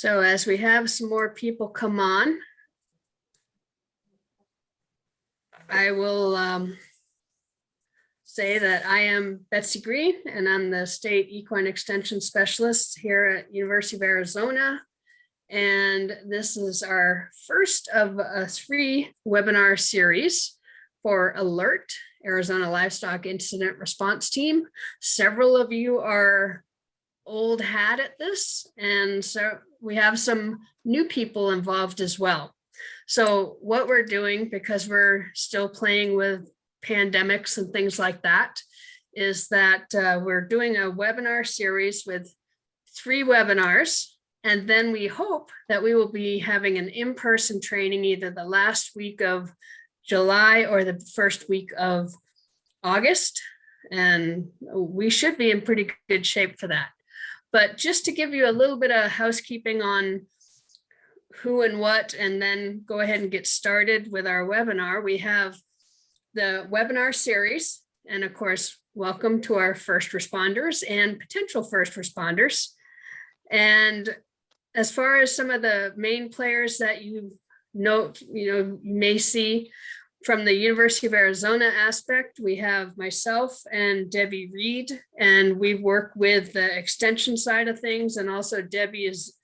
So as we have some more people come on, I will say that I am Betsy Green, and I'm the State Equine Extension Specialist here at University of Arizona. And this is our first of a 3 webinar series for ALIRT, Arizona Livestock Incident Response Team. Several of you are old hat at this, and so we have some new people involved as well. So what we're doing, because we're still playing with pandemics and things like that, is that we're doing a webinar series with 3 webinars. And then we hope that we will be having an in-person training either the last week of July or the first week of August. And we should be in pretty good shape for that. But just to give you a little bit of housekeeping on who and what, and then go ahead and get started with our webinar. We have the webinar series, and of course, welcome to our first responders and potential first responders. And as far as some of the main players that you may see from the University of Arizona aspect, we have myself and Debbie Reed, and we work with the extension side of things. And also Debbie is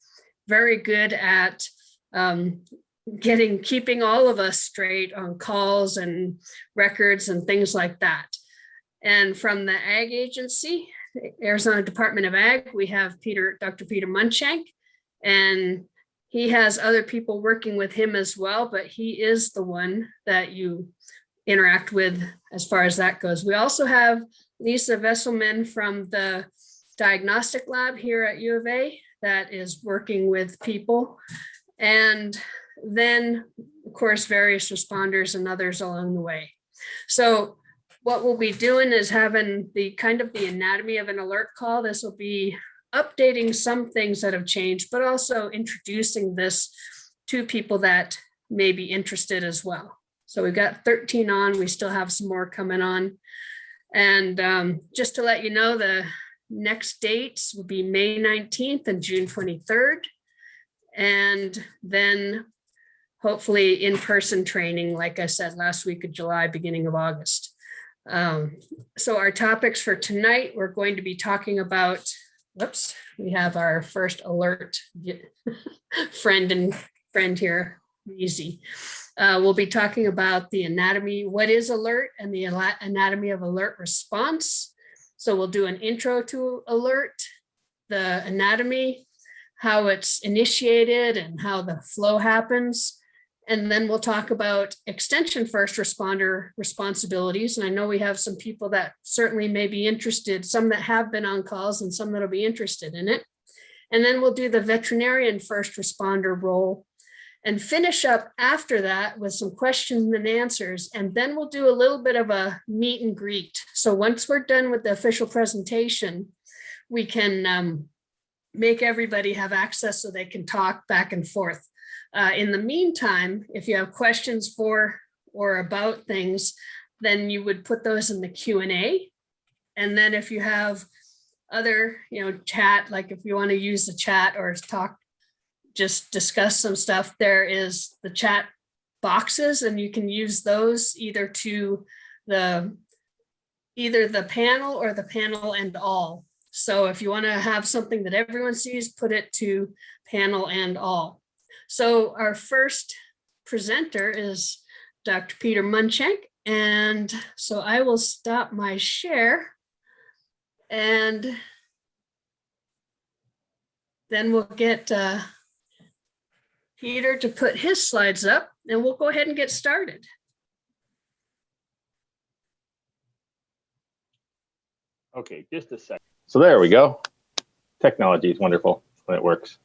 very good at keeping all of us straight on calls and records and things like that. And from the Ag Agency, Arizona Department of Ag, we have Dr. Peter Mundschenk, and he has other people working with him as well, but he is the one that you interact with as far as that goes. We also have Lisa Vesselman from the diagnostic lab here at U of A that is working with people. And then, of course, various responders and others along the way. So what we'll be doing is having the anatomy of an alert call. This will be updating some things that have changed, but also introducing this to people that may be interested as well. So we've got 13 on, we still have some more coming on. And just to let you know, the next dates will be May 19th and June 23rd. And then hopefully in-person training, like I said, last week of July, beginning of August. So our topics for tonight, we're going to be talking about, we have our first alert friend here, easy. We'll be talking about the anatomy, what is alert, and the anatomy of alert response. So we'll do an intro to alert, the anatomy, how it's initiated and how the flow happens. And then we'll talk about extension first responder responsibilities. And I know we have some people that certainly may be interested, some that have been on calls and some that'll be interested in it. And then we'll do the veterinarian first responder role and finish up after that with some questions and answers. And then we'll do a little bit of a meet and greet. So once we're done with the official presentation, we can make everybody have access so they can talk back and forth. In the meantime, if you have questions for or about things, then you would put those in the Q&A. And then if you have other, chat, like if you want to use the chat or just discuss some stuff, there is the chat boxes, and you can use those either to the panel or the panel and all. So if you want to have something that everyone sees, put it to panel and all. So our first presenter is Dr. Peter Mundschenk. And so I will stop my share and then we'll get Peter to put his slides up and we'll go ahead and get started. Okay, just a second. So there we go. Technology is wonderful when it works.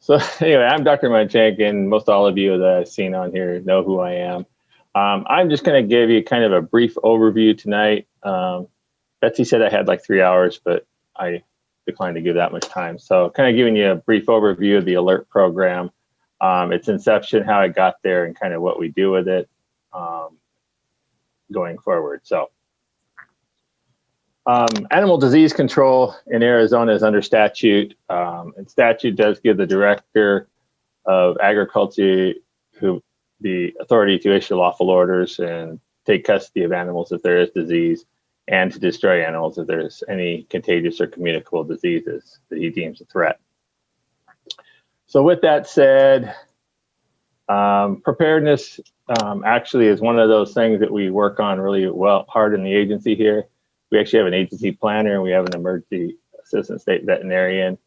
So anyway, I'm Dr. Mundschenk, and most all of you that I've seen on here know who I am. I'm just going to give you kind of a brief overview tonight. Betsy said I had like 3 hours, but I declined to give that much time. So kind of giving you a brief overview of the ALIRT program, its inception, how it got there, and kind of what we do with it going forward. So Animal disease control in Arizona is under statute, and statute does give the director of agriculture the authority to issue lawful orders and take custody of animals if there is disease, and to destroy animals if there's any contagious or communicable diseases that he deems a threat. So with that said, preparedness actually is one of those things that we work on really hard in the agency here. We actually have an agency planner and we have an emergency assistant state veterinarian.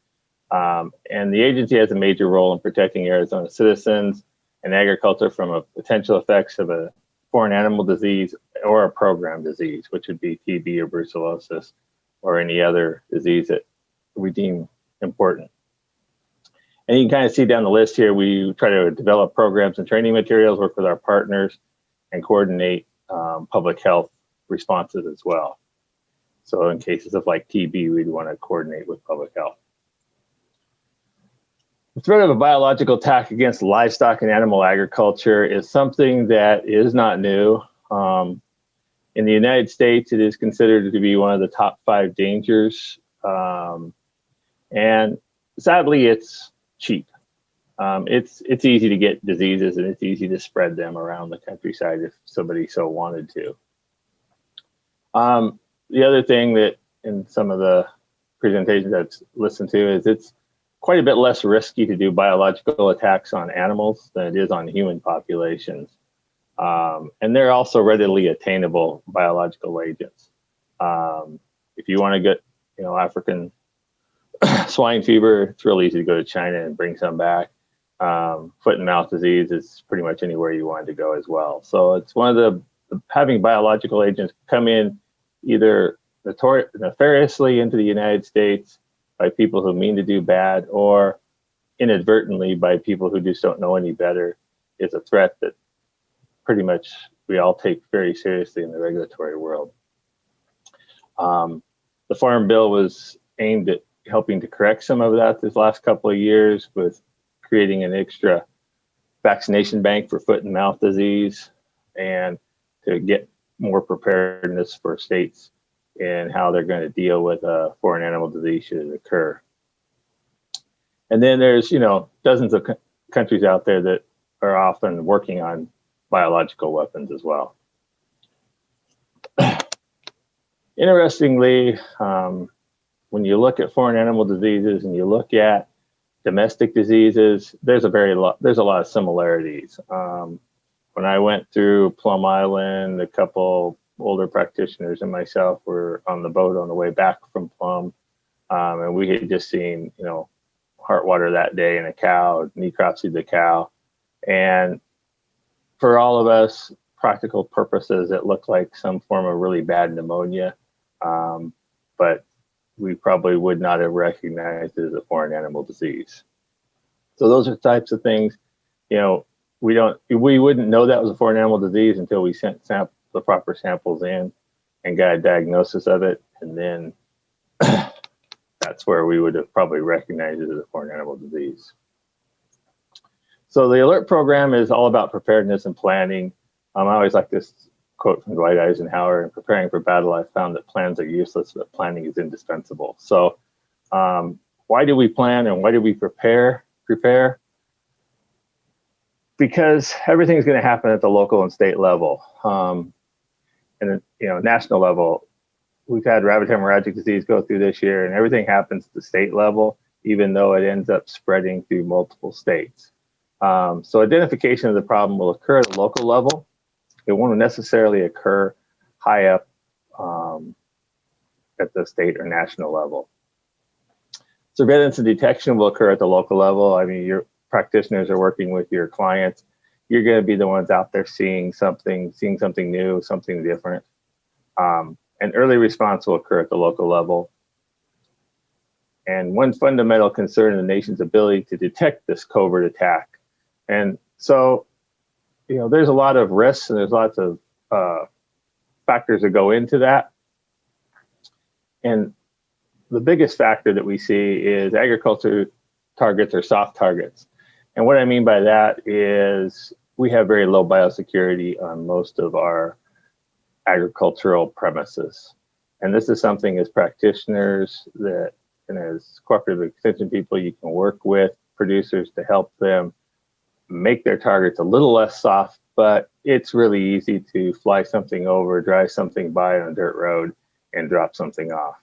And the agency has a major role in protecting Arizona citizens and agriculture from a potential effects of a foreign animal disease or a program disease, which would be TB or brucellosis or any other disease that we deem important. And you can kind of see down the list here, we try to develop programs and training materials, work with our partners, and coordinate public health responses as well. So in cases of like TB, we'd want to coordinate with public health. The threat of a biological attack against livestock and animal agriculture is something that is not new. In the United States, it is considered to be one of the top 5 dangers. And sadly, it's cheap. It's easy to get diseases and it's easy to spread them around the countryside if somebody so wanted to. The other thing that in some of the presentations I've listened to is it's quite a bit less risky to do biological attacks on animals than it is on human populations. And they're also readily attainable biological agents. If you want to get, African swine fever, it's real easy to go to China and bring some back. Foot and mouth disease is pretty much anywhere you want to go as well. So it's one of having biological agents come in either nefariously into the United States by people who mean to do bad or inadvertently by people who just don't know any better is a threat that pretty much we all take very seriously in the regulatory world. The Farm Bill was aimed at helping to correct some of that this last couple of years with creating an extra vaccination bank for foot and mouth disease and to get more preparedness for states in how they're going to deal with a foreign animal disease should it occur. And then there's, dozens of countries out there that are often working on biological weapons as well. Interestingly, when you look at foreign animal diseases and you look at domestic diseases, there's a lot of similarities. When I went through Plum Island, a couple older practitioners and myself were on the boat on the way back from Plum, and we had just seen, heart water that day in a cow, necropsied the cow, and for all of us, practical purposes, it looked like some form of really bad pneumonia, but we probably would not have recognized it as a foreign animal disease. So those are types of things, we wouldn't know that was a foreign animal disease until we sent the proper samples in and got a diagnosis of it. And then that's where we would have probably recognized it as a foreign animal disease. So the ALIRT program is all about preparedness and planning. I always like this quote from Dwight Eisenhower: "In preparing for battle, I found that plans are useless, but planning is indispensable." So why do we plan and why do we prepare? Because everything's going to happen at the local and state level. And national level, we've had rabbit hemorrhagic disease go through this year, and everything happens at the state level, even though it ends up spreading through multiple states. So identification of the problem will occur at the local level. It won't necessarily occur high up at the state or national level. Surveillance and detection will occur at the local level. I mean, your practitioners are working with your clients. You're going to be the ones out there seeing something new, something different. And early response will occur at the local level. And one fundamental concern in the nation's ability to detect this covert attack. And so, there's a lot of risks and there's lots of factors that go into that. And the biggest factor that we see is agriculture targets or soft targets. And what I mean by that is we have very low biosecurity on most of our agricultural premises. And this is something as practitioners that, and as cooperative extension people, you can work with producers to help them make their targets a little less soft, but it's really easy to fly something over, drive something by on a dirt road, and drop something off.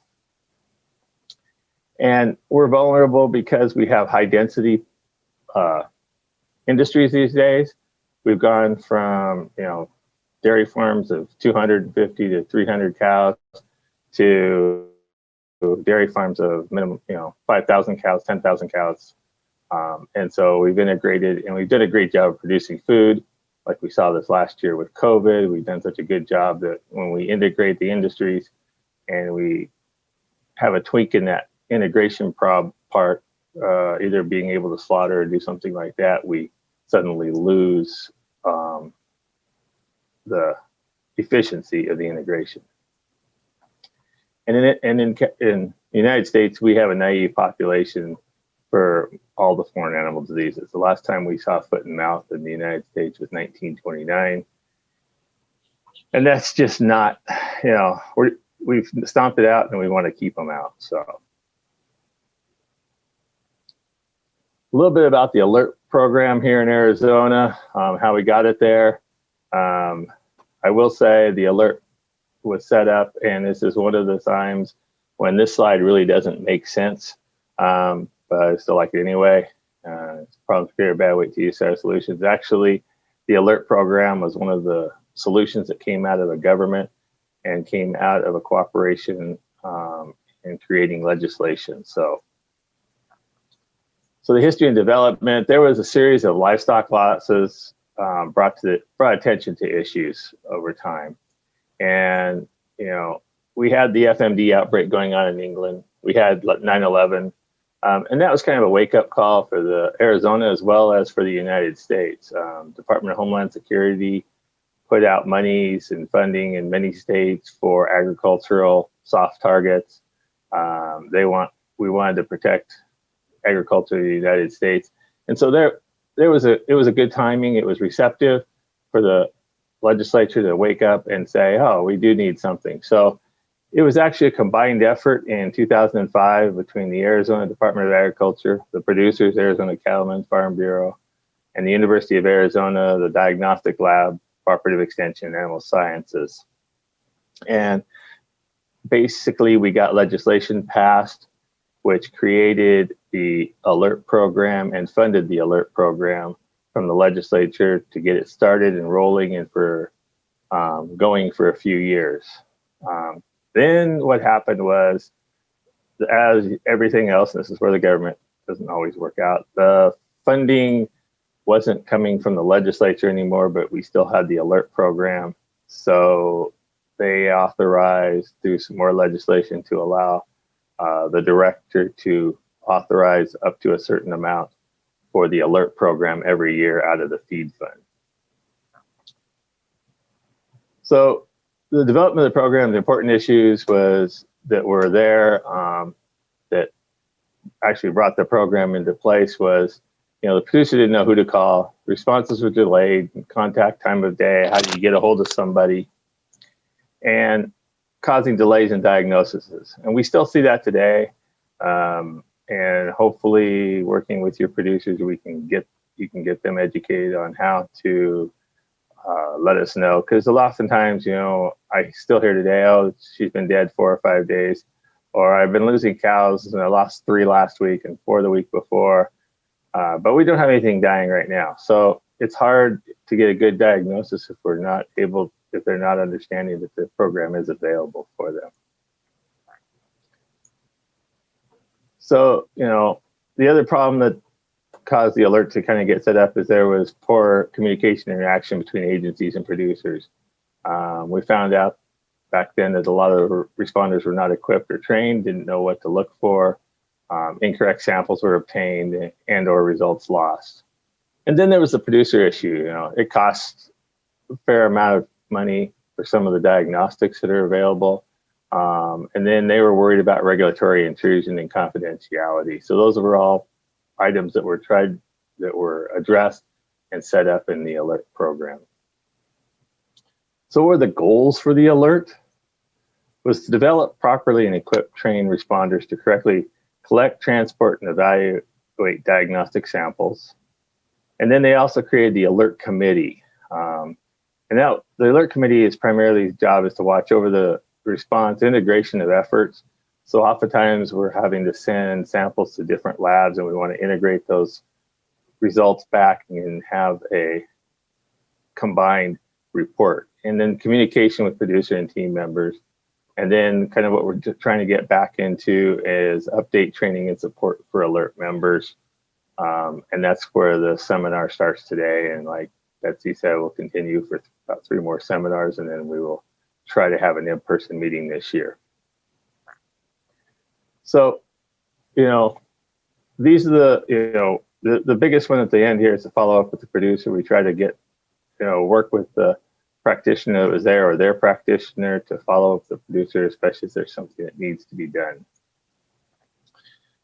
And we're vulnerable because we have high density industries these days. We've gone from, dairy farms of 250 to 300 cows to dairy farms of minimum, 5,000 cows, 10,000 cows. And so we've integrated, and we've done a great job of producing food. Like we saw this last year with COVID, we've done such a good job that when we integrate the industries and we have a tweak in that integration part, either being able to slaughter or do something like that, we suddenly lose the efficiency of the integration. And in the United States, we have a naive population for all the foreign animal diseases. The last time we saw foot and mouth in the United States was 1929. And that's just not, we've stomped it out and we want to keep them out. So a little bit about the ALIRT program here in Arizona, how we got it there. I will say the ALIRT was set up, and this is one of the times when this slide really doesn't make sense, but I still like it anyway. It's problems created a bad way to use our solutions. Actually, the ALIRT program was one of the solutions that came out of the government and came out of a cooperation in creating legislation. So the history and development, there was a series of livestock losses brought attention to issues over time. And, we had the FMD outbreak going on in England. We had 9/11. And that was kind of a wake-up call for the Arizona as well as for the United States. Department of Homeland Security put out monies and funding in many states for agricultural soft targets. We wanted to protect agriculture in the United States. And so it was a good timing. It was receptive for the legislature to wake up and say, oh, we do need something. So it was actually a combined effort in 2005 between the Arizona Department of Agriculture, the producers, Arizona Cattlemen's Farm Bureau, and the University of Arizona, the Diagnostic Lab, Cooperative Extension, Animal Sciences. And basically, we got legislation passed, which created the ALIRT program and funded the ALIRT program from the legislature to get it started and rolling and for going for a few years. Then what happened was, as everything else, and this is where the government doesn't always work out, the funding wasn't coming from the legislature anymore, but we still had the ALIRT program. So they authorized through some more legislation to allow the director to authorize up to a certain amount for the ALIRT program every year out of the feed fund. So the development of the program, the important issues that were there that actually brought the program into place was, the producer didn't know who to call, responses were delayed, contact time of day, how do you get a hold of somebody, and causing delays in diagnoses. And we still see that today. And hopefully working with your producers, you can get them educated on how to let us know. Because oftentimes, I still hear today, oh, she's been dead 4 or 5 days, or I've been losing cows and I lost 3 last week and 4 the week before. But we don't have anything dying right now. So it's hard to get a good diagnosis if they're not understanding that the program is available for them. So, the other problem that caused the ALIRT to kind of get set up is there was poor communication interaction between agencies and producers. We found out back then that a lot of responders were not equipped or trained, didn't know what to look for. Incorrect samples were obtained and or results lost. And then there was the producer issue. It costs a fair amount of money for some of the diagnostics that are available. And then they were worried about regulatory intrusion and confidentiality. So those were all items that were addressed and set up in the ALIRT program. So what were the goals for the ALIRT? was to develop properly and equip trained responders to correctly collect, transport, and evaluate diagnostic samples. And then they also created the ALIRT committee. And now the ALIRT committee is primarily job is to watch over the response integration of efforts. So oftentimes we're having to send samples to different labs, and we want to integrate those results back and have a combined report. And then communication with producer and team members. And then kind of what we're just trying to get back into is update training and support for ALIRT members. And that's where the seminar starts today. And like Betsy said, we'll continue for about 3 more seminars, and then we will try to have an in-person meeting this year. So, these are the biggest one at the end here is to follow up with the producer. We try to get, work with the practitioner that was there or their practitioner to follow up the producer, especially if there's something that needs to be done.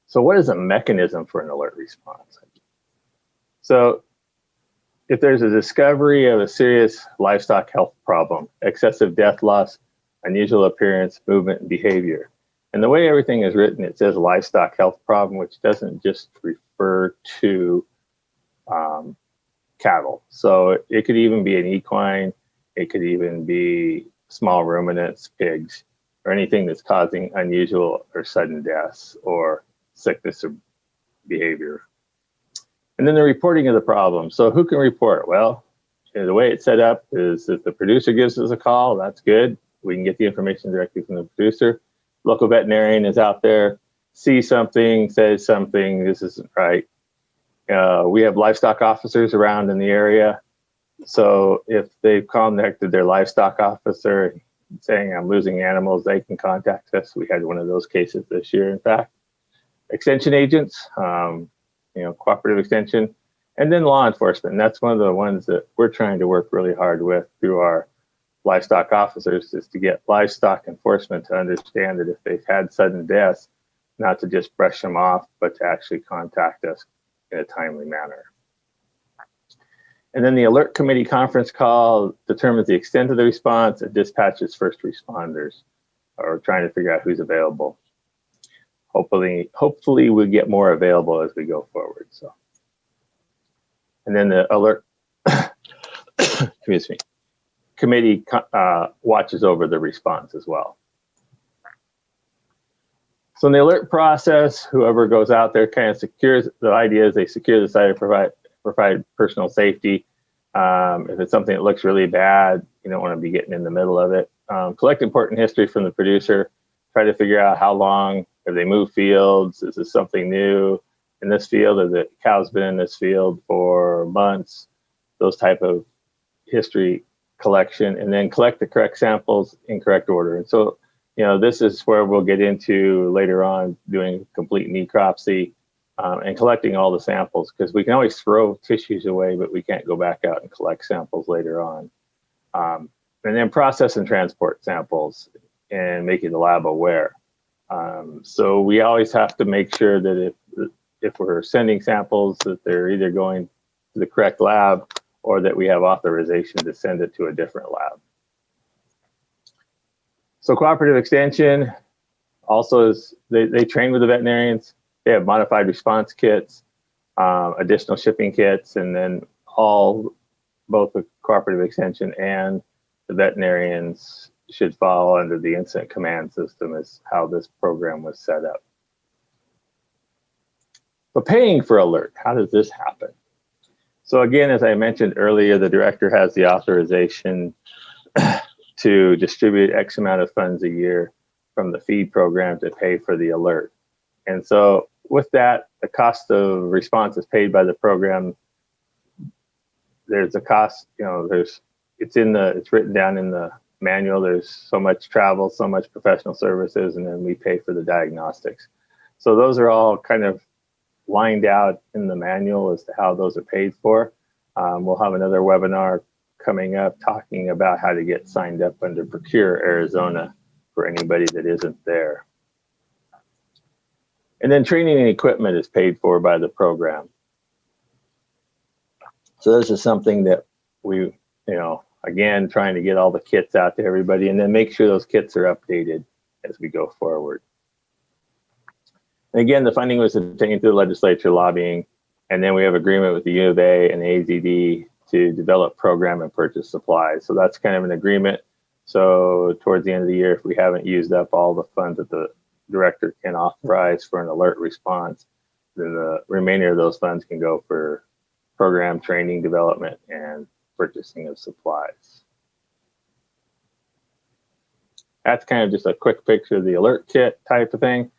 So what is a mechanism for an ALIRT response? So if there's a discovery of a serious livestock health problem, excessive death loss, unusual appearance, movement, and behavior. And the way everything is written, it says livestock health problem, which doesn't just refer to cattle. So it could even be an equine, it could even be small ruminants, pigs, or anything that's causing unusual or sudden deaths or sickness or behavior. And then the reporting of the problem. So who can report? Well, the way it's set up is if the producer gives us a call, that's good. We can get the information directly from the producer. Local veterinarian is out there, sees something, says something, this isn't right. We have livestock officers around in the area. So if they've contacted their livestock officer saying I'm losing animals, they can contact us. We had one of those cases this year, in fact. Extension agents, cooperative extension, and then law enforcement. And that's one of the ones that we're trying to work really hard with through our livestock officers, is to get livestock enforcement to understand that if they've had sudden deaths, not to just brush them off, but to actually contact us in a timely manner. And then the ALIRT committee conference call determines the extent of the response and dispatches first responders, or trying to figure out who's available. Hopefully we'll get more available as we go forward. So, and then the ALIRT excuse me, committee watches over the response as well. So in the ALIRT process, whoever goes out there kind of secures, the idea is they secure the site to provide personal safety. If it's something that looks really bad, you don't want to be getting in the middle of it. Collect important history from the producer, try to figure out how long have they moved fields, is this something new in this field, or the cow's been in this field for months, those type of history collection, and then collect the correct samples in correct order. And so, this is where we'll get into later on doing complete necropsy and collecting all the samples, because we can always throw tissues away, but we can't go back out and collect samples later on. And then process and transport samples and making the lab aware. So we always have to make sure that if we're sending samples, that they're either going to the correct lab or that we have authorization to send it to a different lab. So cooperative extension also is, they train with the veterinarians. They have modified response kits, additional shipping kits, and then both the cooperative extension and the veterinarians should fall under the incident command system, is how this program was set up. But paying for ALIRT, how does this happen? So again, as I mentioned earlier, the director has the authorization to distribute X amount of funds a year from the feed program to pay for the ALIRT. And so with that, the cost of response is paid by the program. There's a cost, it's written down in the manual. There's so much travel, so much professional services, and then we pay for the diagnostics. So those are all kind of lined out in the manual as to how those are paid for. We'll have another webinar coming up talking about how to get signed up under Procure Arizona for anybody that isn't there. And then training and equipment is paid for by the program. So this is something that we, again, trying to get all the kits out to everybody, and then make sure those kits are updated. as we go forward. And again, the funding was obtained through the legislature lobbying, and then we have agreement with the U of A and AZD to develop program and purchase supplies. So that's kind of an agreement. So towards the end of the year, if we haven't used up all the funds that the director can authorize for an alert response, then the remainder of those funds can go for program training development and purchasing of supplies. That's kind of just a quick picture of the alert kit type of thing.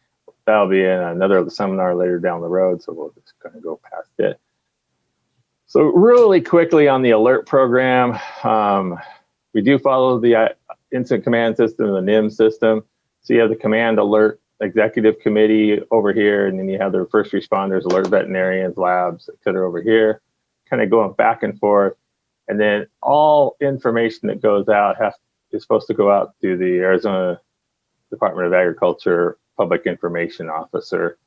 That'll be in another seminar later down the road, so we'll just kind of go past it. So really quickly on the alert program, we do follow the incident command system, the NIM system. So you have the command alert executive committee over here, and then you have the first responders, alert veterinarians, labs, et cetera, over here, kind of going back and forth. And then all information that goes out is supposed to go out to the Arizona Department of Agriculture Public Information Officer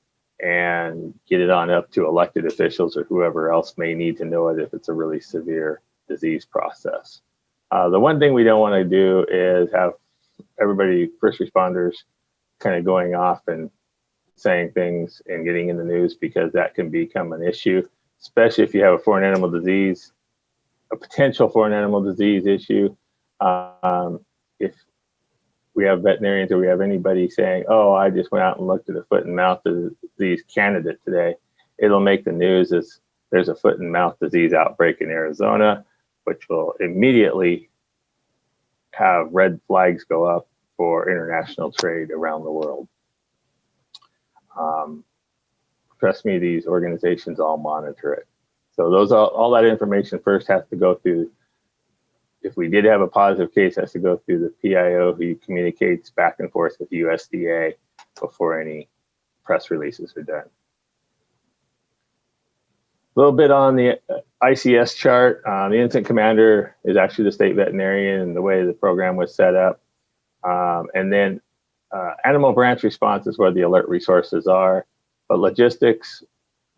and get it on up to elected officials or whoever else may need to know it if it's a really severe disease process. The one thing we don't want to do is have everybody, first responders, kind of going off and saying things and getting in the news, because that can become an issue, especially if you have a foreign animal disease, a potential foreign animal disease issue. If we have veterinarians or we have anybody saying, oh, I just went out and looked at a foot and mouth disease candidate today, it'll make the news as there's a foot and mouth disease outbreak in Arizona, which will immediately have red flags go up for international trade around the world. Trust me, these organizations all monitor it. So all that information first has to go through, if we did have a positive case, has to go through the PIO, who communicates back and forth with USDA before any press releases are done. A little bit on the ICS chart. The incident commander is actually the state veterinarian, and the way the program was set up. And then animal branch response is where the alert resources are, but logistics,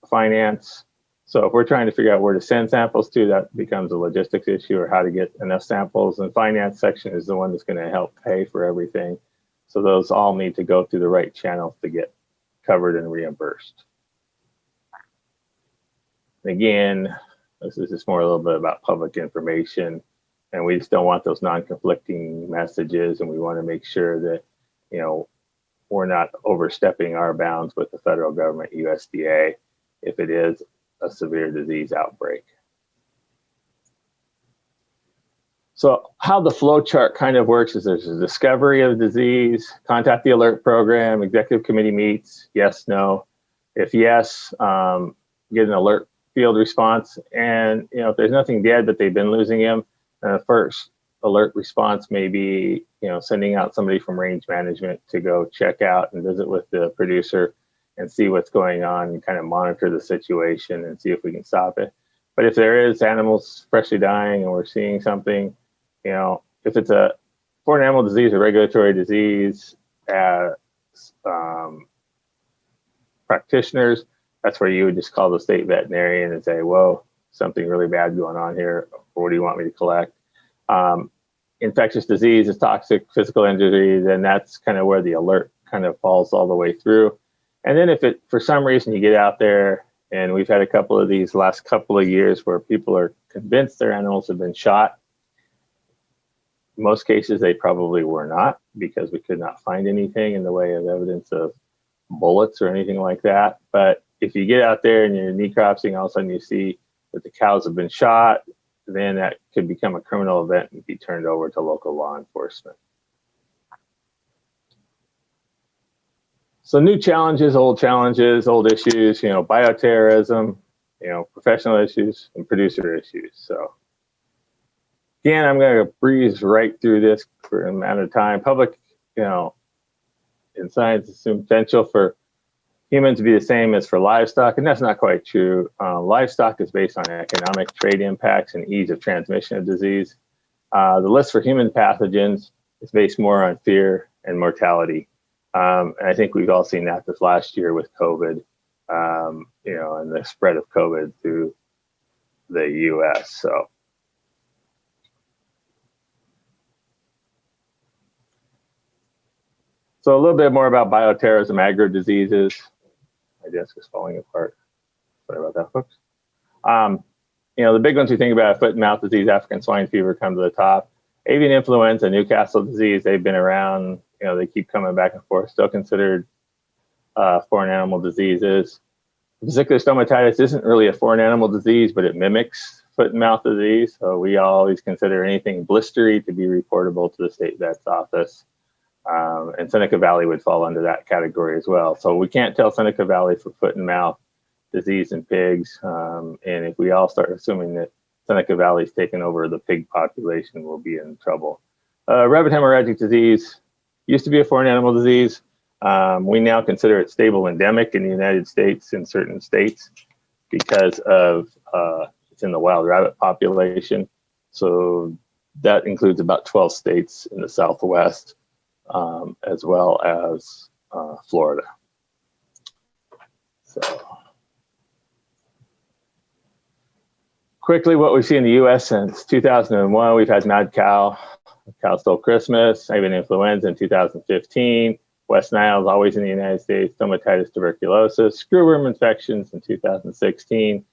finance. So if we're trying to figure out where to send samples to, that becomes a logistics issue, or how to get enough samples. And finance section is the one that's going to help pay for everything. So those all need to go through the right channels to get covered and reimbursed. Again, this is just more a little bit about public information, and we just don't want those non-conflicting messages, and we want to make sure that, you know, we're not overstepping our bounds with the federal government, USDA, if it is a severe disease outbreak. So how the flow chart kind of works is there's a discovery of disease, contact the alert program, executive committee meets, yes, no. If yes, get an alert field response. And, you know, if there's nothing dead, but they've been losing him, first alert response may be, you know, sending out somebody from range management to go check out and visit with the producer and see what's going on and kind of monitor the situation and see if we can stop it. But if there is animals freshly dying and we're seeing something, you know, if it's a foreign animal disease or regulatory disease, practitioners, that's where you would just call the state veterinarian and say, whoa, something really bad going on here. Or what do you want me to collect? Infectious disease is toxic, physical injury, then that's kind of where the alert kind of falls all the way through. And then if it, for some reason you get out there, and we've had a couple of these last couple of years where people are convinced their animals have been shot. In most cases, they probably were not, because we could not find anything in the way of evidence of bullets or anything like that. But if you get out there and you're necropsying, all of a sudden you see that the cows have been shot, then that could become a criminal event and be turned over to local law enforcement. So new challenges, old issues, you know, bioterrorism, you know, professional issues and producer issues. So again, I'm going to breeze right through this for an amount of time. Public, you know, in science assume potential for humans to be the same as for livestock, and that's not quite true. Livestock is based on economic, trade impacts, and ease of transmission of disease. The list for human pathogens is based more on fear and mortality. And I think we've all seen that this last year with COVID, you know, and the spread of COVID through the US. So So a little bit more about bioterrorism, agro-diseases. My desk is falling apart. Sorry about that, folks. The big ones we think about, foot and mouth disease, African swine fever come to the top. Avian influenza, Newcastle disease, they've been around, they keep coming back and forth, still considered foreign animal diseases. Vesicular stomatitis isn't really a foreign animal disease, but it mimics foot and mouth disease. So we always consider anything blistery to be reportable to the state vet's office. And Seneca Valley would fall under that category as well. So we can't tell Seneca Valley for foot and mouth disease in pigs. And if we all start assuming that Seneca Valley's taken over the pig population, we'll be in trouble. Rabbit hemorrhagic disease used to be a foreign animal disease. We now consider it stable endemic in the United States in certain states because of it's in the wild rabbit population. So that includes about 12 states in the Southwest, as well as Florida. So quickly, what we see in the U.S. since 2001, we've had mad cow stole Christmas, avian influenza in 2015, West Nile is always in the United States, stomatitis, tuberculosis, screwworm infections in 2016,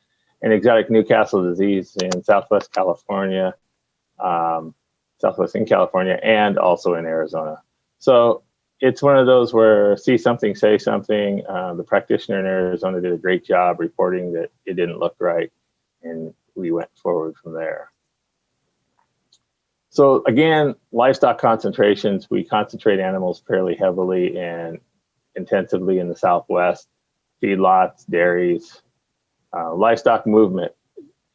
and exotic Newcastle disease in Southwest California, Southwestern California, and also in Arizona. So it's one of those where see something, say something. The practitioner in Arizona did a great job reporting that it didn't look right, and we went forward from there. So again, livestock concentrations, we concentrate animals fairly heavily and intensively in the Southwest, feedlots, dairies, livestock movement.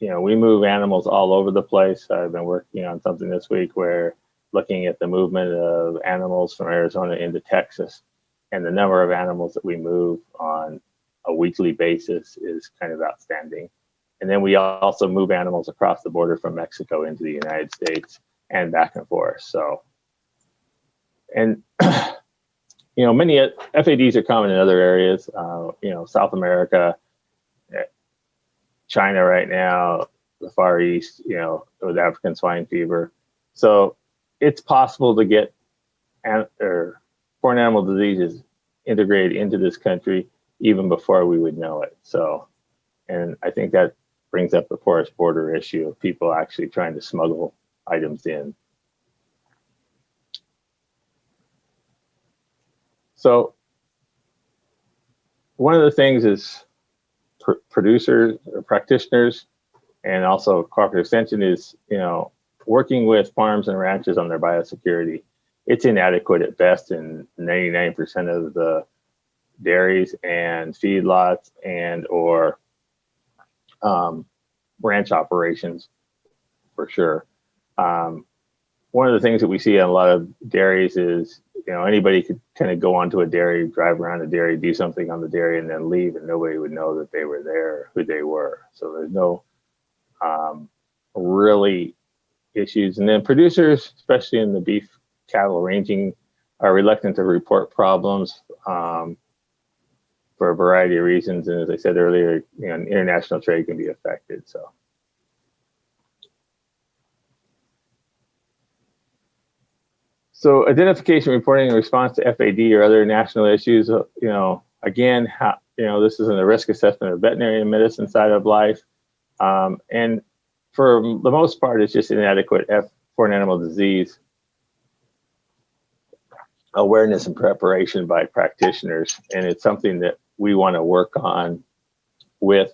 We move animals all over the place. I've been working on something this week where looking at the movement of animals from Arizona into Texas, and the number of animals that we move on a weekly basis is kind of outstanding. And then we also move animals across the border from Mexico into the United States and back and forth. So, and many FADs are common in other areas, South America, China right now, the Far East, with African swine fever. So it's possible to get foreign animal diseases integrated into this country even before we would know it. So, and I think that brings up the porous border issue of people actually trying to smuggle items in. So one of the things is producers or practitioners and also cooperative extension is, working with farms and ranches on their biosecurity. It's inadequate at best in 99% of the dairies and feedlots and or ranch operations for sure. One of the things that we see in a lot of dairies is, anybody could kind of go onto a dairy, drive around a dairy, do something on the dairy, and then leave, and nobody would know that they were there, who they were. So there's no really issues. And then producers, especially in the beef cattle ranging, are reluctant to report problems for a variety of reasons. And as I said earlier, international trade can be affected. So identification, reporting, and response to FAD or other national issues, again, this is in the risk assessment of veterinary medicine side of life. And for the most part, it's just inadequate foreign animal disease awareness and preparation by practitioners. And it's something that we want to work on with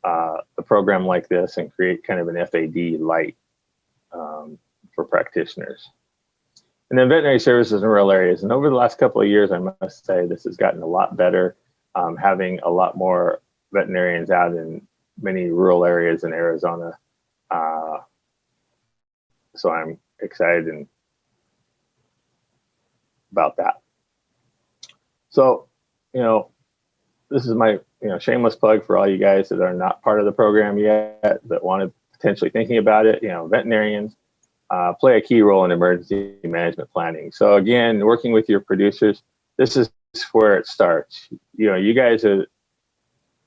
a program like this and create kind of an FAD light for practitioners. And then veterinary services in rural areas. And over the last couple of years, I must say, this has gotten a lot better, having a lot more veterinarians out in many rural areas in Arizona. So I'm excited about that. So, this is my shameless plug for all you guys that are not part of the program yet, that want to potentially thinking about it. Veterinarians play a key role in emergency management planning. So again, working with your producers, this is where it starts. You guys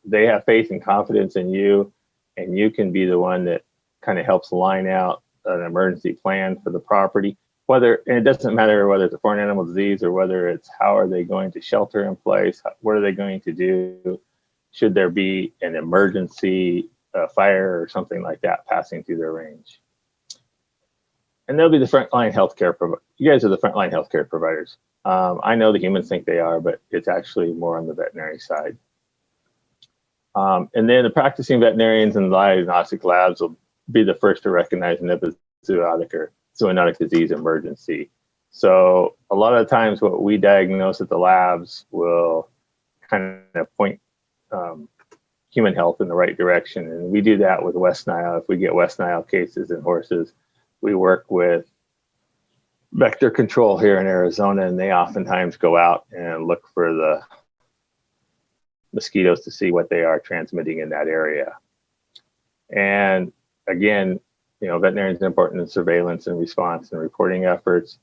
they have faith and confidence in you, and you can be the one that kind of helps line out an emergency plan for the property. and it doesn't matter whether it's a foreign animal disease or whether it's how are they going to shelter in place, what are they going to do, should there be an emergency fire or something like that passing through their range. And they'll be the frontline healthcare provider. You guys are the frontline healthcare providers. I know the humans think they are, but it's actually more on the veterinary side. And then the practicing veterinarians and diagnostic labs will be the first to recognize an epizootic or zoonotic disease emergency. So a lot of times what we diagnose at the labs will kind of point human health in the right direction. And we do that with West Nile. If we get West Nile cases in horses, we work with vector control here in Arizona, and they oftentimes go out and look for the mosquitoes to see what they are transmitting in that area. And again, veterinarians are important in surveillance and response and reporting efforts.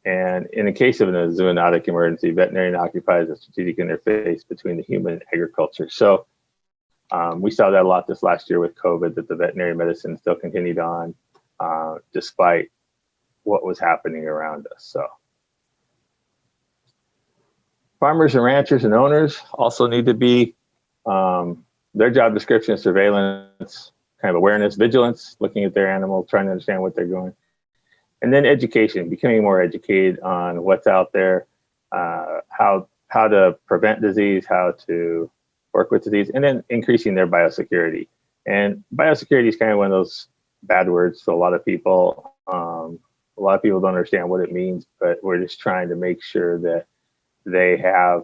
And in the case of a zoonotic emergency, veterinarian occupies a strategic interface between the human and agriculture. So we saw that a lot this last year with COVID, that the veterinary medicine still continued on despite what was happening around us. So farmers and ranchers and owners also need to be, their job description is surveillance, kind of awareness, vigilance, looking at their animal, trying to understand what they're doing. And then education, becoming more educated on what's out there, how to prevent disease, how to work with disease, and then increasing their biosecurity. And biosecurity is kind of one of those bad words to a lot of people. A lot of people don't understand what it means, but we're just trying to make sure that they have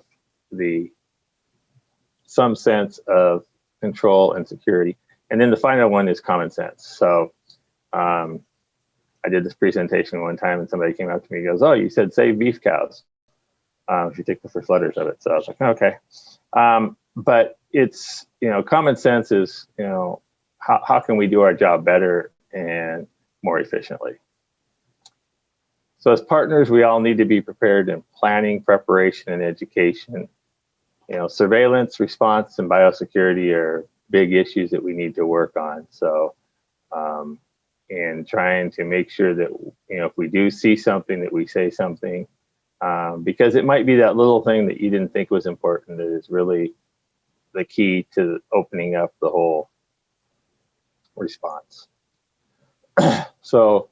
some sense of control and security. And then the final one is common sense. So I did this presentation one time and somebody came up to me and goes, "Oh, you said save beef cows if you take the first letters of it." So I was like, okay. But it's, common sense is, how can we do our job better and more efficiently? So as partners, we all need to be prepared in planning, preparation, and education. Surveillance, response, and biosecurity are big issues that we need to work on. So, and trying to make sure that, if we do see something, that we say something, because it might be that little thing that you didn't think was important that is really the key to opening up the whole response. So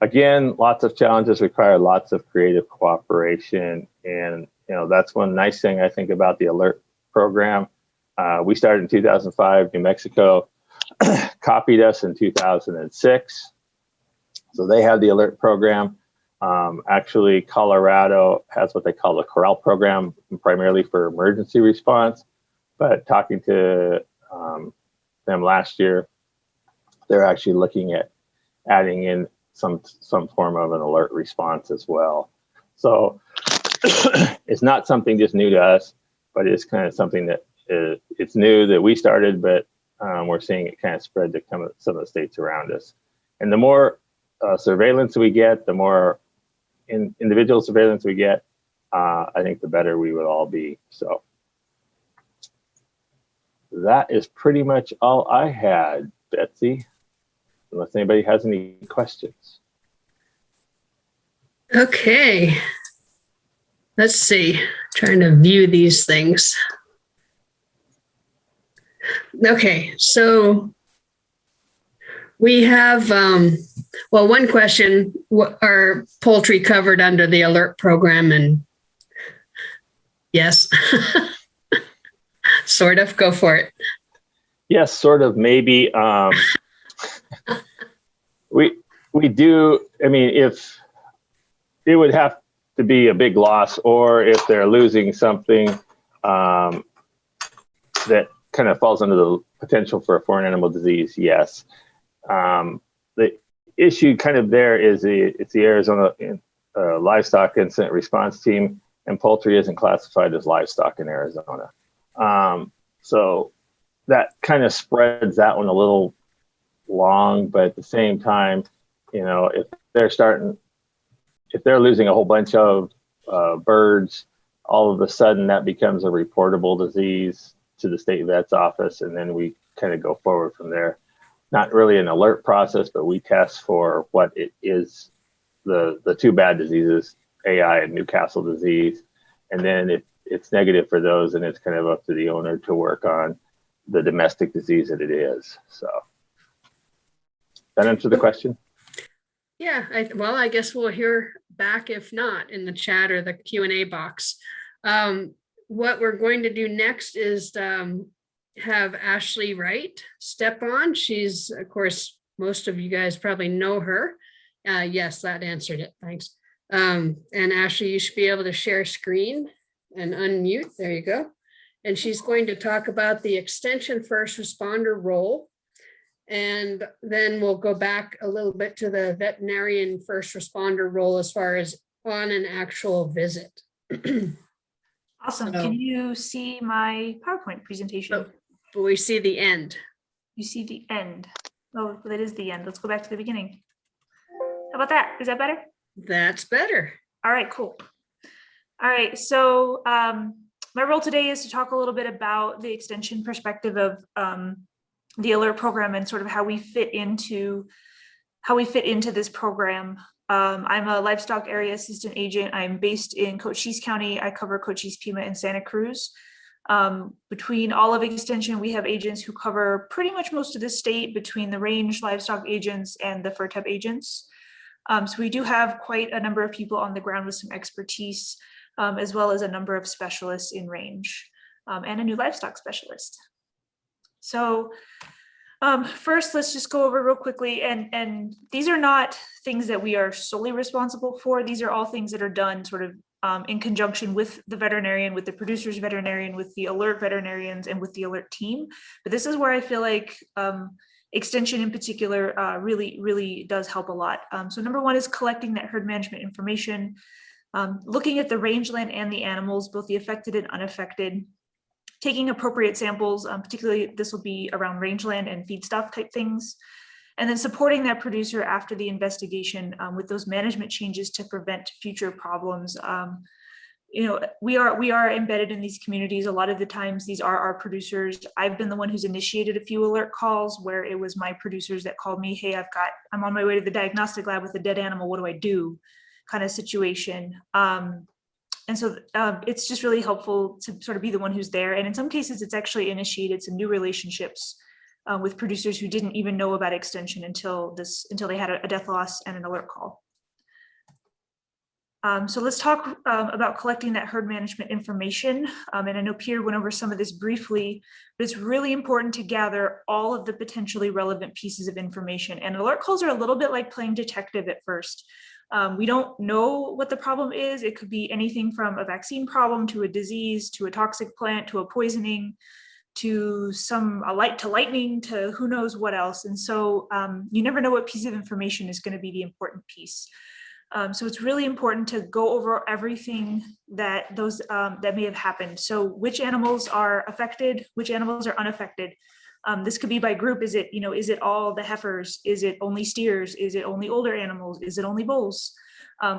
again, lots of challenges require lots of creative cooperation. And, that's one nice thing I think about the ALIRT program. We started in 2005, New Mexico copied us in 2006. So they have the ALIRT program. Actually, Colorado has what they call the Corral program, primarily for emergency response. But talking to them last year, they're actually looking at adding in some form of an alert response as well. So it's not something just new to us, but it's kind of something that it's new that we started, but we're seeing it kind of spread to some of the states around us. And the more surveillance we get, the more individual surveillance we get, I think the better we would all be. So that is pretty much all I had, Betsy, unless anybody has any questions. Okay. Let's see. Trying to view these things. Okay, so we have, one question, are poultry covered under the ALIRT program? And yes, sort of, go for it. Yes, sort of, maybe. We do, if it would have to be a big loss, or if they're losing something that kind of falls under the potential for a foreign animal disease, yes. The issue kind of there is it's the Arizona Livestock Incident Response Team, and poultry isn't classified as livestock in Arizona. So that kind of spreads that one a little long, but at the same time, if they're losing a whole bunch of birds, all of a sudden that becomes a reportable disease to the state vet's office, and then we kind of go forward from there. Not really an alert process, but we test for what it is the two bad diseases, AI and Newcastle disease. And then if it's negative for those, then it's kind of up to the owner to work on the domestic disease that it is. So that answer the question? Yeah, well, I guess we'll hear back if not in the chat or the Q&A box. What we're going to do next is have Ashley Wright step on. She's, of course, most of you guys probably know her. Yes, that answered it. Thanks. And Ashley, you should be able to share screen and unmute. There you go. And she's going to talk about the extension first responder role. And then we'll go back a little bit to the veterinarian first responder role as far as on an actual visit. Awesome. So, can you see my PowerPoint presentation? But we see the end. You see the end. Oh, that is the end. Let's go back to the beginning. How about that? Is that better? That's better. All right, cool. All right, so my role today is to talk a little bit about the extension perspective of the ALIRT program and sort of how we fit into this program. I'm a livestock area assistant agent. I'm based in Cochise County. I cover Cochise, Pima, and Santa Cruz. Between all of extension, we have agents who cover pretty much most of the state between the range livestock agents and the FERTEP agents. So we do have quite a number of people on the ground with some expertise, as well as a number of specialists in range and a new livestock specialist. So first, let's just go over real quickly, and these are not things that we are solely responsible for. These are all things that are done sort of in conjunction with the veterinarian, with the producer's veterinarian, with the ALIRT veterinarians, and with the ALIRT team. But this is where I feel like extension in particular really does help a lot. So number one is collecting that herd management information, looking at the rangeland and the animals, both the affected and unaffected, taking appropriate samples, particularly this will be around rangeland and feedstuff type things, and then supporting that producer after the investigation with those management changes to prevent future problems. You know, we are embedded in these communities. A lot of the times these are our producers. I've been the one who's initiated a few ALIRT calls where it was my producers that called me, hey, I'm on my way to the diagnostic lab with a dead animal, what do I do? Kind of situation. And so it's just really helpful to sort of be the one who's there. And in some cases, it's actually initiated some new relationships with producers who didn't even know about extension until they had a death loss and an ALIRT call. So let's talk about collecting that herd management information. And I know Peter went over some of this briefly, but it's really important to gather all of the potentially relevant pieces of information. And ALIRT calls are a little bit like playing detective at first. We don't know what the problem is. It could be anything from a vaccine problem to a disease, to a toxic plant, to a poisoning, to lightning, to who knows what else. And so you never know what piece of information is going to be the important piece. So it's really important to go over everything that may have happened. So which animals are affected, which animals are unaffected. This could be by group. Is it all the heifers? Is it only steers? Is it only older animals? Is it only bulls?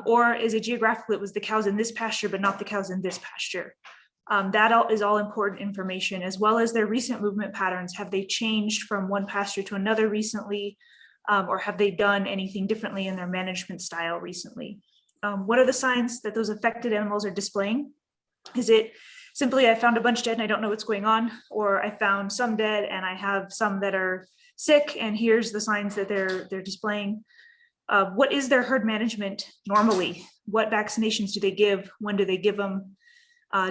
Or is it geographically, it was the cows in this pasture, but not the cows in this pasture? That is all important information, as well as their recent movement patterns. Have they changed from one pasture to another recently? Or have they done anything differently in their management style recently? What are the signs that those affected animals are displaying? Is it simply, I found a bunch dead and I don't know what's going on, or I found some dead and I have some that are sick and here's the signs that they're displaying? What is their herd management normally? What vaccinations do they give? When do they give them?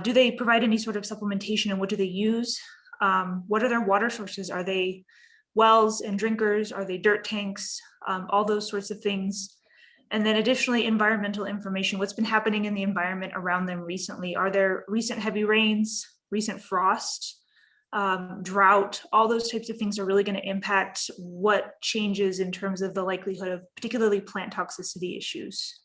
Do they provide any sort of supplementation, and what do they use? What are their water sources? Are they wells and drinkers? Are they dirt tanks? All those sorts of things. And then additionally, environmental information. What's been happening in the environment around them recently? Are there recent heavy rains, recent frost, drought? All those types of things are really going to impact what changes in terms of the likelihood of particularly plant toxicity issues.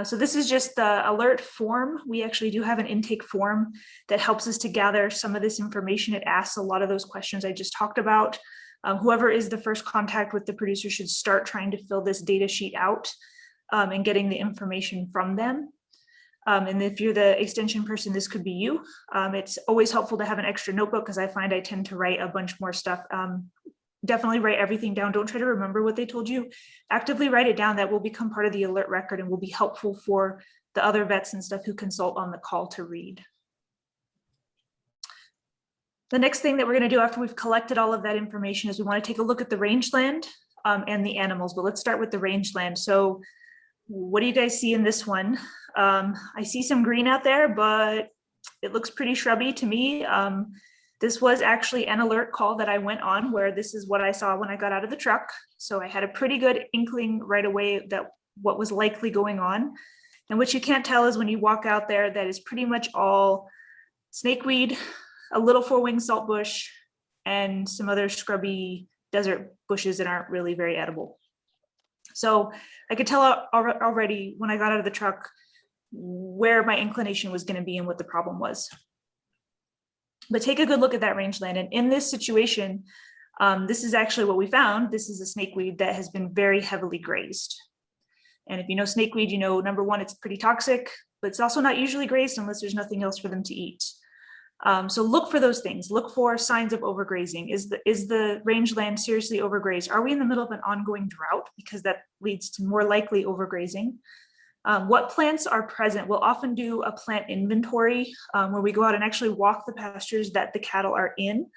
So this is just the ALIRT form. We actually do have an intake form that helps us to gather some of this information. It asks a lot of those questions I just talked about. Whoever is the first contact with the producer should start trying to fill this data sheet out and getting the information from them. And if you're the extension person, this could be you. It's always helpful to have an extra notebook because I find I tend to write a bunch more stuff definitely write everything down. Don't try to remember what they told you. Actively write it down. That will become part of the alert record and will be helpful for the other vets and stuff who consult on the call to read. The next thing that we're going to do after we've collected all of that information is we want to take a look at the rangeland and the animals, but let's start with the rangeland. So what do you guys see in this one? I see some green out there, but it looks pretty shrubby to me. This was actually an alert call that I went on where this is what I saw when I got out of the truck. So I had a pretty good inkling right away that what was likely going on. And what you can't tell is when you walk out there, that is pretty much all snakeweed, a little four-winged saltbush, and some other scrubby desert bushes that aren't really very edible. So I could tell already when I got out of the truck where my inclination was going to be and what the problem was. But take a good look at that rangeland. And in this situation, this is actually what we found. This is a snakeweed that has been very heavily grazed. And if you know snakeweed, you know, number one, it's pretty toxic, but it's also not usually grazed unless there's nothing else for them to eat. So look for those things. Look for signs of overgrazing. Is the rangeland seriously overgrazed? Are we in the middle of an ongoing drought? Because that leads to more likely overgrazing. What plants are present? We'll often do a plant inventory where we go out and actually walk the pastures that the cattle are in.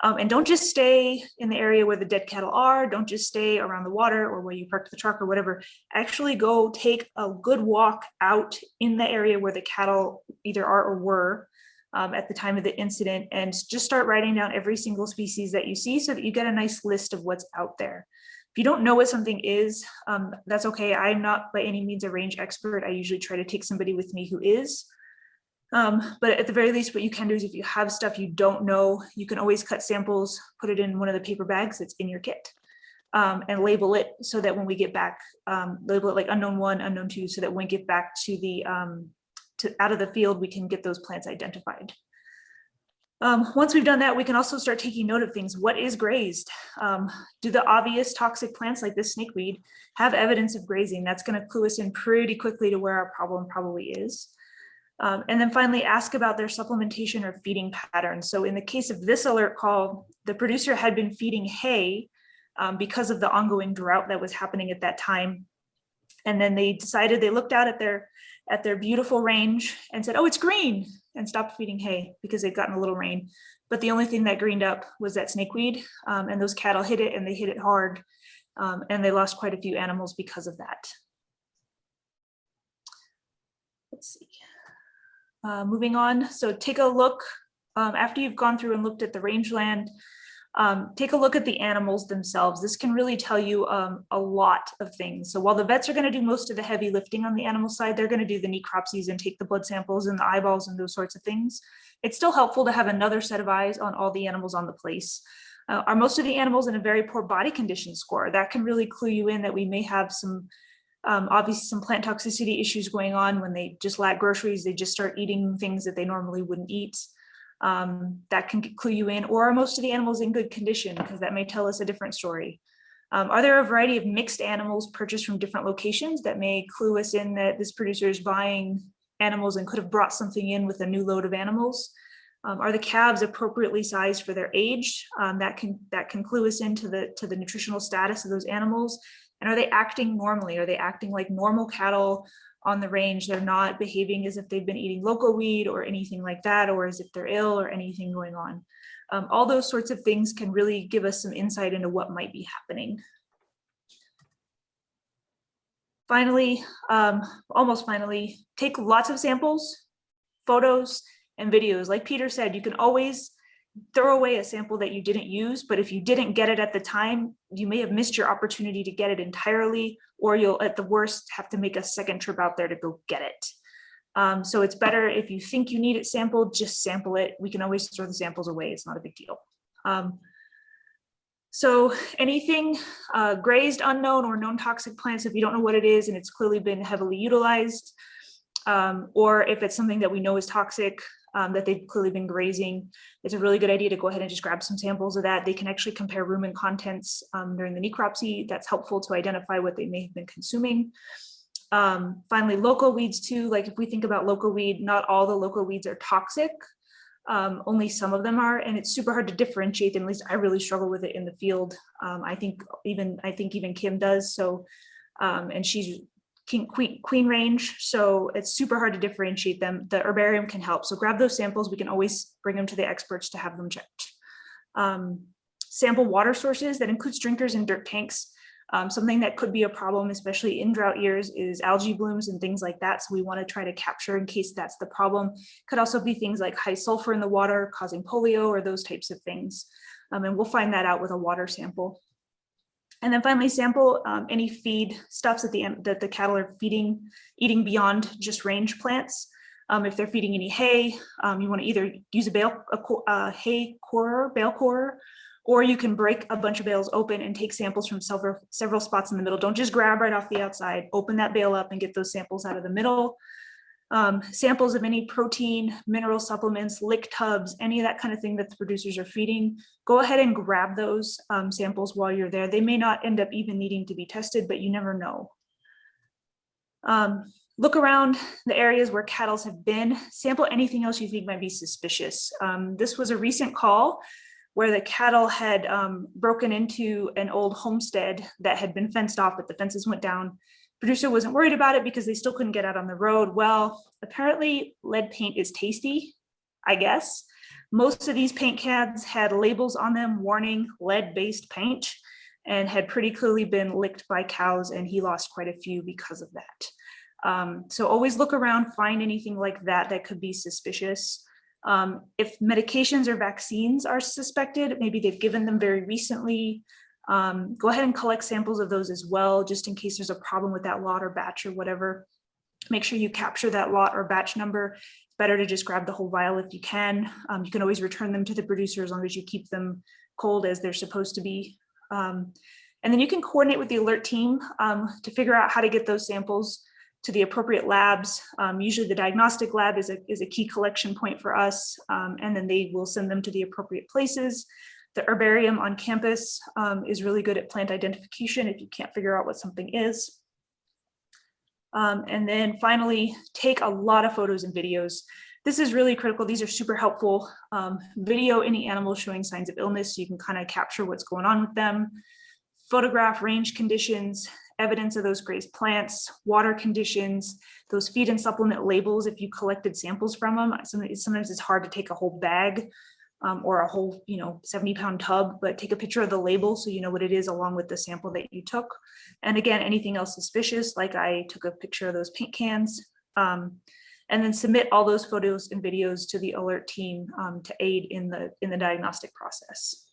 And don't just stay in the area where the dead cattle are. Don't just stay around the water or where you parked the truck or whatever. Actually go take a good walk out in the area where the cattle either are or were at the time of the incident, and just start writing down every single species that you see so that you get a nice list of what's out there. If you don't know what something is, that's okay. I'm not by any means a range expert. I usually try to take somebody with me who is. But at the very least, what you can do is if you have stuff you don't know, you can always cut samples, put it in one of the paper bags that's in your kit, and label it so that when we get back, label it like unknown 1, unknown 2, so that when we get back to the out of the field, we can get those plants identified. Once we've done that, we can also start taking note of things. What is grazed? Do the obvious toxic plants like this snakeweed have evidence of grazing? That's going to clue us in pretty quickly to where our problem probably is. And then finally, ask about their supplementation or feeding patterns. So in the case of this alert call, the producer had been feeding hay because of the ongoing drought that was happening at that time. And then they decided, they looked out at their beautiful range and said, oh, it's green, and stopped feeding hay because they'd gotten a little rain. But the only thing that greened up was that snakeweed, and those cattle hit it, and they hit it hard, and they lost quite a few animals because of that. Let's see. Moving on, so take a look, after you've gone through and looked at the rangeland, take a look at the animals themselves. This can really tell you a lot of things. So while the vets are going to do most of the heavy lifting on the animal side, they're going to do the necropsies and take the blood samples and the eyeballs and those sorts of things. It's still helpful to have another set of eyes on all the animals on the place. Are most of the animals in a very poor body condition score? That can really clue you in that we may have some, obviously some plant toxicity issues going on. When they just lack groceries, they just start eating things that they normally wouldn't eat. That can clue you in. Or are most of the animals in good condition? Because that may tell us a different story. Are there a variety of mixed animals purchased from different locations that may clue us in that this producer is buying animals and could have brought something in with a new load of animals? Are the calves appropriately sized for their age? That can clue us into the nutritional status of those animals. And are they acting normally? Are they acting like normal cattle on the range? They're not behaving as if they've been eating local weed or anything like that, or as if they're ill or anything going on. All those sorts of things can really give us some insight into what might be happening. Finally, almost finally, take lots of samples, photos, and videos. Like Peter said, you can always throw away a sample that you didn't use, but if you didn't get it at the time, you may have missed your opportunity to get it entirely, or you'll at the worst have to make a second trip out there to go get it. So it's better if you think you need it sampled, just sample it. We can always throw the samples away. It's not a big deal. So anything grazed, unknown, or known toxic plants, if you don't know what it is and it's clearly been heavily utilized, or if it's something that we know is toxic, that they've clearly been grazing, it's a really good idea to go ahead and just grab some samples of that. They can actually compare rumen contents during the necropsy. That's helpful to identify what they may have been consuming. Finally, local weeds too. Like if we think about local weed, not all the local weeds are toxic. Only some of them are, and it's super hard to differentiate them. At least I really struggle with it in the field. I think even Kim does. So, and she's queen range, so it's super hard to differentiate them. The herbarium can help. So grab those samples. We can always bring them to the experts to have them checked. Sample water sources. That includes drinkers and dirt tanks. Something that could be a problem, especially in drought years, is algae blooms and things like that. So we want to try to capture in case that's the problem. Could also be things like high sulfur in the water causing polio or those types of things. And we'll find that out with a water sample. And then finally, sample any feed stuffs at the end that the cattle are eating beyond just range plants. If they're feeding any hay, you want to either use a hay corer, bale corer, or you can break a bunch of bales open and take samples from several spots in the middle. Don't just grab right off the outside. Open that bale up and get those samples out of the middle. Samples of any protein, mineral supplements, lick tubs, any of that kind of thing that the producers are feeding. Go ahead and grab those samples while you're there. They may not end up even needing to be tested, but you never know. Look around the areas where cattle have been. Sample anything else you think might be suspicious. This was a recent call where the cattle had broken into an old homestead that had been fenced off, but the fences went down. Producer wasn't worried about it because they still couldn't get out on the road. Well, apparently lead paint is tasty, I guess. Most of these paint cans had labels on them warning lead-based paint and had pretty clearly been licked by cows, and he lost quite a few because of that. So always look around, find anything like that that could be suspicious. If medications or vaccines are suspected, maybe they've given them very recently, go ahead and collect samples of those as well, just in case there's a problem with that lot or batch or whatever. Make sure you capture that lot or batch number. It's better to just grab the whole vial if you can. You can always return them to the producer as long as you keep them cold as they're supposed to be. And then you can coordinate with the ALIRT team to figure out how to get those samples to the appropriate labs. Usually the diagnostic lab is a key collection point for us, and then they will send them to the appropriate places. The herbarium on campus is really good at plant identification if you can't figure out what something is. And then finally, take a lot of photos and videos. This is really critical. These are super helpful. Video any animals showing signs of illness so you can kind of capture what's going on with them. Photograph range conditions, evidence of those grazed plants, water conditions, those feed and supplement labels if you collected samples from them. Sometimes it's hard to take a whole bag or a whole 70-pound tub, but take a picture of the label so you know what it is along with the sample that you took. And again, anything else suspicious, like I took a picture of those paint cans, and then submit all those photos and videos to the ALIRT team to aid in the diagnostic process.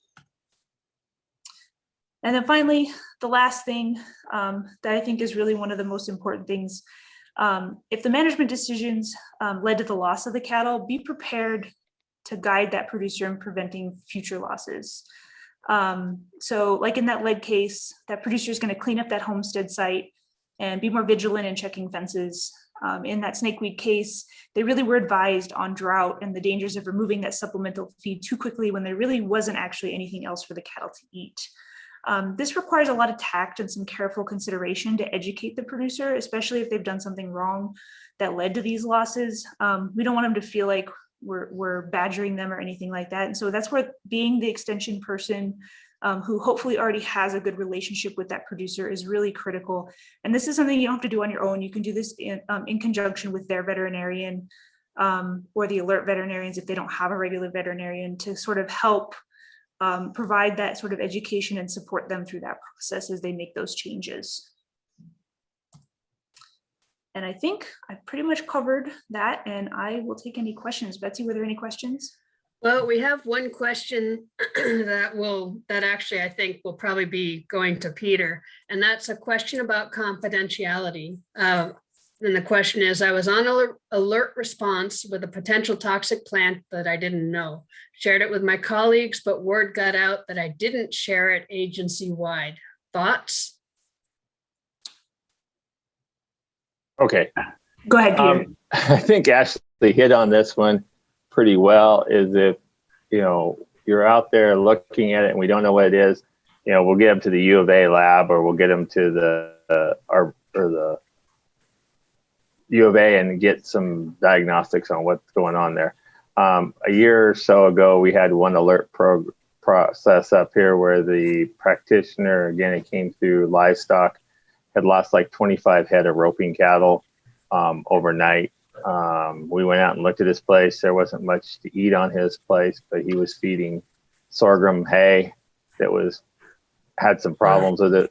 And then finally, the last thing that I think is really one of the most important things, if the management decisions led to the loss of the cattle, be prepared to guide that producer in preventing future losses. So like in that lead case, that producer is going to clean up that homestead site and be more vigilant in checking fences. In that snakeweed case, they really were advised on drought and the dangers of removing that supplemental feed too quickly when there really wasn't actually anything else for the cattle to eat. This requires a lot of tact and some careful consideration to educate the producer, especially if they've done something wrong that led to these losses. We don't want them to feel like we're badgering them or anything like that. And so that's where being the extension person who hopefully already has a good relationship with that producer is really critical. And this is something you don't have to do on your own. You can do this in conjunction with their veterinarian or the ALIRT veterinarians if they don't have a regular veterinarian to sort of help provide that sort of education and support them through that process as they make those changes. And I think I've pretty much covered that, and I will take any questions. Betsy, were there any questions? Well, we have one question that actually I think will probably be going to Peter, and that's a question about confidentiality. And the question is, I was on alert response with a potential toxic plant that I didn't know. Shared it with my colleagues, but word got out that I didn't share it agency-wide. Thoughts? Okay. Go ahead, Peter. I think Ashley hit on this one pretty well. Is if you're out there looking at it and we don't know what it is, we'll get them to the U of A lab, or we'll get them to the U of A and get some diagnostics on what's going on there. A year or so ago, we had one alert process up here where the practitioner, again, it came through Livestock, had lost like 25 head of roping cattle overnight. We went out and looked at his place. There wasn't much to eat on his place, but he was feeding sorghum hay that had some problems with it.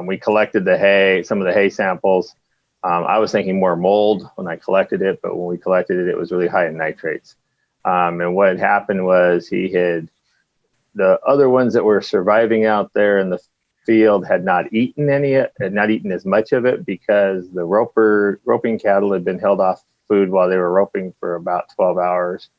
We collected the hay, some of the hay samples. I was thinking more mold when I collected it, but when we collected it, it was really high in nitrates. And what had happened was the other ones that were surviving out there in the field had not eaten as much of it because the roping cattle had been held off food while they were roping for about 12 hours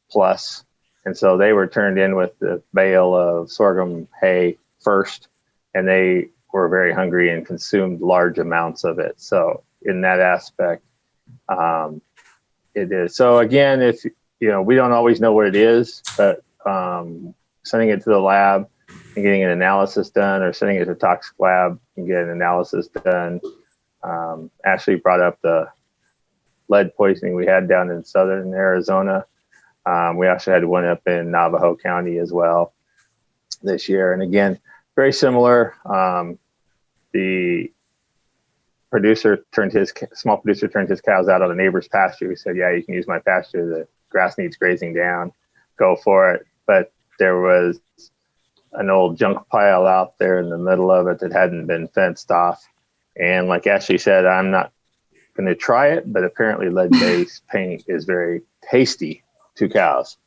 plus. And so they were turned in with the bale of sorghum hay first, and they were very hungry and consumed large amounts of it. So in that aspect, it is. So again, if we don't always know what it is, but sending it to the lab and getting an analysis done, or sending it to toxic lab and get an analysis done. Ashley brought up the lead poisoning we had down in southern Arizona. We also had one up in Navajo County as well this year. And again, very similar. The small producer turned his cows out on a neighbor's pasture. We said, yeah, you can use my pasture. The grass needs grazing down. Go for it. But there was an old junk pile out there in the middle of it that hadn't been fenced off. And like Ashley said, I'm not going to try it, but apparently lead-based paint is very tasty to cows.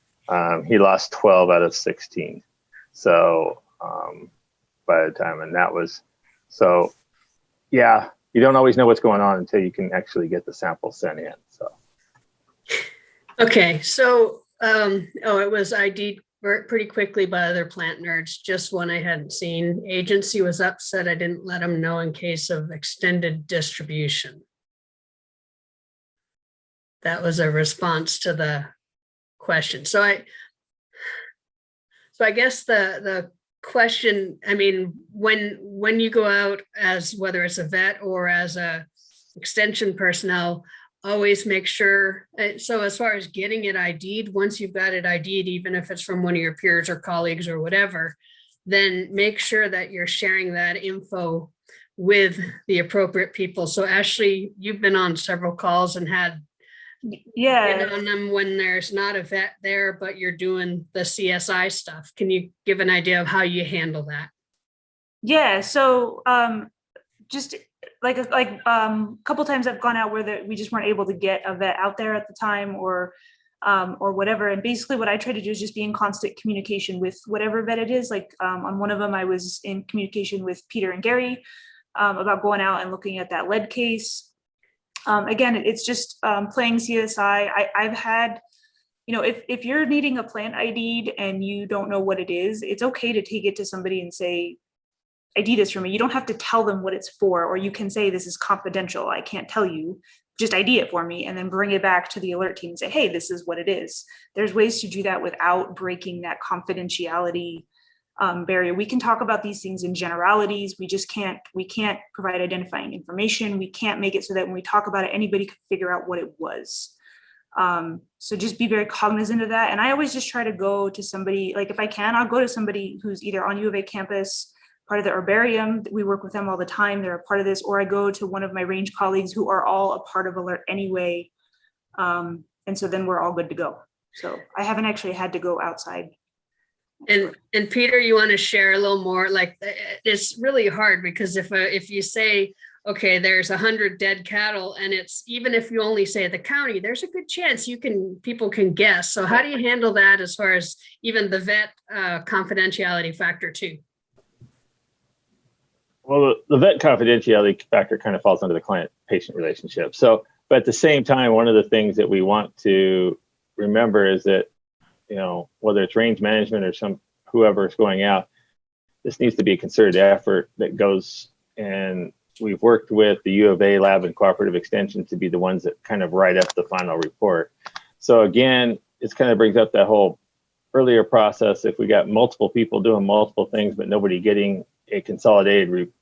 He lost 12 out of 16. So by the time, and that was, so yeah, you don't always know what's going on until you can actually get the sample sent in. So. Okay. So, it was ID'd pretty quickly by other plant nerds, just one I hadn't seen. Agency was upset I didn't let them know in case of extended distribution. That was a response to the question. So I guess the question, I mean, when you go out as whether it's a vet or as a extension personnel, always make sure. So as far as getting it ID'd, once you've got it ID'd, even if it's from one of your peers or colleagues or whatever, then make sure that you're sharing that info with the appropriate people. So Ashley, you've been on several calls and had on them when there's not a vet there, but you're doing the CSI stuff. Can you give an idea of how you handle that? Yeah. So just like a couple times I've gone out where we just weren't able to get a vet out there at the time or whatever. And basically what I try to do is just be in constant communication with whatever vet it is. Like on one of them, I was in communication with Peter and Gary about going out and looking at that lead case. Again, it's just playing CSI. I've had, if you're needing a plant ID'd and you don't know what it is, it's okay to take it to somebody and say, ID this for me. You don't have to tell them what it's for, or you can say this is confidential. I can't tell you, just ID it for me and then bring it back to the alert team and say, hey, this is what it is. There's ways to do that without breaking that confidentiality barrier. We can talk about these things in generalities. We can't provide identifying information. We can't make it so that when we talk about it, anybody could figure out what it was. So just be very cognizant of that. And I always just try to go to somebody, like if I can, I'll go to somebody who's either on U of A campus, part of the herbarium. We work with them all the time. They're a part of this, or I go to one of my range colleagues who are all a part of ALIRT anyway. And so then we're all good to go. So I haven't actually had to go outside. And Peter, you want to share a little more? Like, it's really hard because if you say, okay, there's 100 dead cattle, and it's, even if you only say the county, there's a good chance people can guess. So how do you handle that as far as even the vet confidentiality factor too? Well, the vet confidentiality factor kind of falls under the client-patient relationship. So, but at the same time, one of the things that we want to remember is that, whether it's range management or whoever is going out, this needs to be a concerted effort that goes, and we've worked with the U of A lab and Cooperative Extension to be the ones that kind of write up the final report. So again, it kind of brings up that whole earlier process. If we got multiple people doing multiple things, but nobody getting a consolidated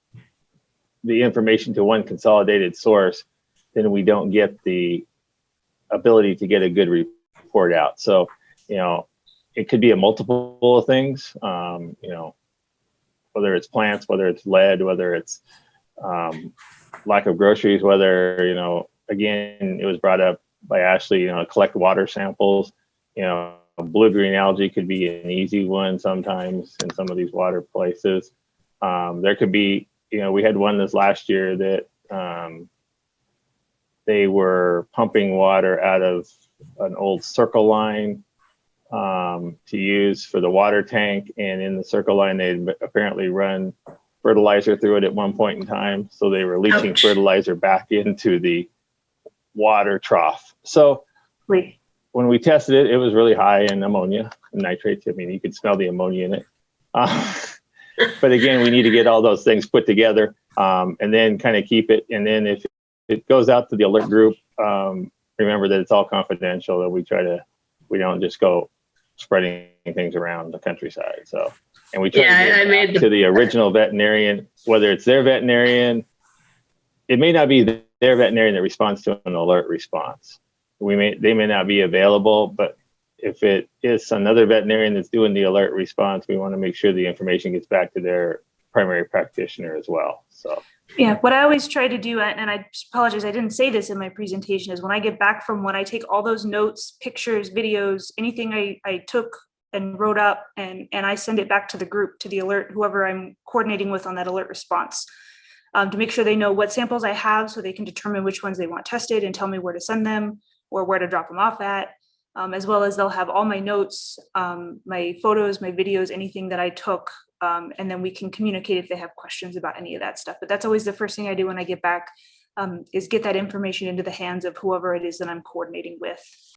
the information to one consolidated source, then we don't get the ability to get a good report report out. So, you know, it could be a multiple of things, you know, whether it's plants, whether it's lead, whether it's lack of groceries, whether, you know, again, it was brought up by Ashley, you know, collect water samples. You know, blue-green algae could be an easy one sometimes in some of these water places. There could be, you know, we had one this last year that they were pumping water out of an old circle line to use for the water tank. And in the circle line, they'd apparently run fertilizer through it at one point in time. So they were leaching Ouch. fertilizer back into the water trough. So when we tested it, it was really high in ammonia and nitrates. I mean, you could smell the ammonia in it. But again, we need to get all those things put together and then kind of keep it. And then if it goes out to the alert group, remember that it's all confidential, that we don't just go spreading things around the countryside. So, and we try to get it to the original veterinarian, whether it's their veterinarian. It may not be their veterinarian that responds to an alert response. They may not be available, but if it is another veterinarian that's doing the alert response, we want to make sure the information gets back to their primary practitioner as well. So yeah, what I always try to do, and I apologize, I didn't say this in my presentation, is when I get back from when I take all those notes, pictures, videos, anything I took and wrote up, and I send it back to the group, to the alert, whoever I'm coordinating with on that alert response, to make sure they know what samples I have so they can determine which ones they want tested and tell me where to send them or where to drop them off at, as well as they'll have all my notes, my photos, my videos, anything that I took, and then we can communicate if they have questions about any of that stuff. But that's always the first thing I do when I get back, is get that information into the hands of whoever it is that I'm coordinating with.